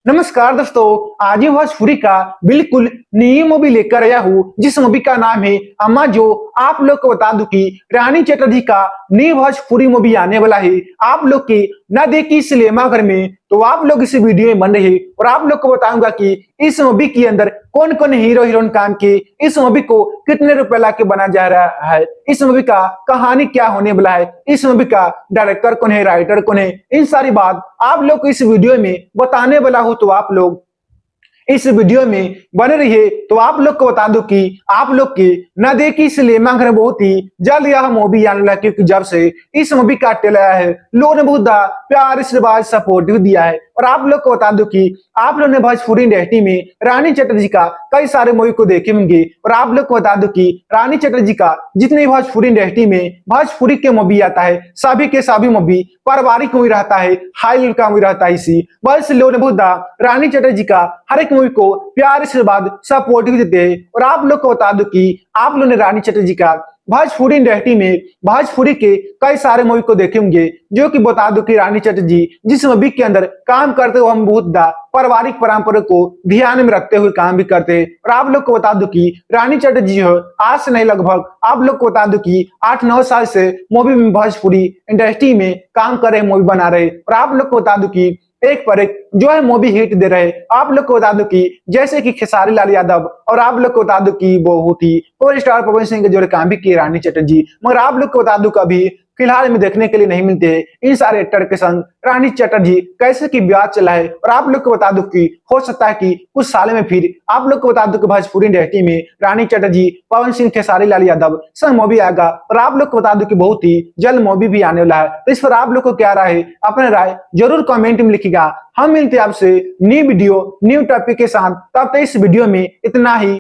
नमस्कार दोस्तों, आज ही भोजपुरी का बिल्कुल नई मूवी लेकर आया हूँ जिस मूवी का नाम है अम्मा। जो आप लोग को बता दूं कि रानी चटर्जी का नई भोजपुरी मूवी आने वाला है। आप लोग की न देखी सिनेमा घर में तो आप लोग इस वीडियो में बन रहे हैं और आप लोग को बताऊंगा कि इस मूवी के अंदर कौन कौन हीरो हीरोइन काम किए, इस मूवी को कितने रुपए ला के बना जा रहा है, इस मूवी का कहानी क्या होने वाला है, इस मूवी का डायरेक्टर कौन है, राइटर कौन है, इन सारी बात आप लोग को इस वीडियो में बताने वाला हूं। तो आप लोग इस वीडियो में बने रहिए। तो आप लोग को बता दूं कि आप लोग की न देखी सिनेमा घर बहुत ही जल्द यह मूवी आने वाला है, क्योंकि जब से इस मूवी का ट्रेलर आया है लोगों ने बहुत प्यार आशीर्वाद सपोर्ट भी दिया है। और आप लोग को बता दूं कि आप लोग ने भोजपुरी इंडस्ट्री में रानी चटर्जी का कई सारे मूवी को देखे होंगे। और आप लोग को बता दूं कि रानी चटर्जी का जितने भोजपुरी इंडस्ट्री में भोजपुरी के मूवी आता है सभी के सभी मूवी पारिवारिक मूवी रहता है, हाई लेवल का मूवी रहता है। इसी बस लोगों ने बहुत रानी चटर्जी का हर एक मूवी को प्यार आशीर्वाद सपोर्ट भी देते हैं। और आप लोग को बता दूं कि आप लोग ने रानी चटर्जी का भोजपुरी इंडस्ट्री में भोजपुरी के कई सारे मूवी को देखे होंगे, जो कि बता दूं कि रानी चटर्जी जिस मूवी के अंदर काम करते हुए हम बहुत पारिवारिक परंपरा को ध्यान में रखते हुए काम भी करते हैं। और आप लोग को बता दूं कि रानी चटर्जी हो आज से नहीं लगभग आप लोग को बता दूं कि 8-9 साल से मूवी में भोजपुरी इंडस्ट्री में काम कर रहे, मूवी बना रहे। और आप लोग को बता दूं कि एक पर एक जो है मूवी हिट दे रहे। आप लोग को बता दूं कि जैसे कि खेसारी लाल यादव, और आप लोग को बता दूं कि बहुत ही सुपर स्टार पवन सिंह के जोड़े काम भी किए रानी चटर्जी, मगर आप लोग को बता दूं कभी फिलहाल में देखने के लिए नहीं मिलते हैं। इन सारे एक्टर के संग रानी चटर्जी कैसे की ब्याह चला है। और आप लोग को बता दूं कि हो सकता है कि कुछ साल में फिर आप लोग को बता दूं कि भोजपुरी इंडस्ट्री में रानी चटर्जी, पवन सिंह, खेसारी लाल यादव संग मूवी आएगा। और आप लोग को बता दूं कि बहुत ही जल्द मूवी भी आने वाला है। तो इस पर आप लोग को क्या राय है, अपने राय जरूर कमेंट में लिखिएगा। हम मिलते हैं आपसे न्यू वीडियो न्यू टॉपिक के साथ, तब तक इस वीडियो में इतना ही।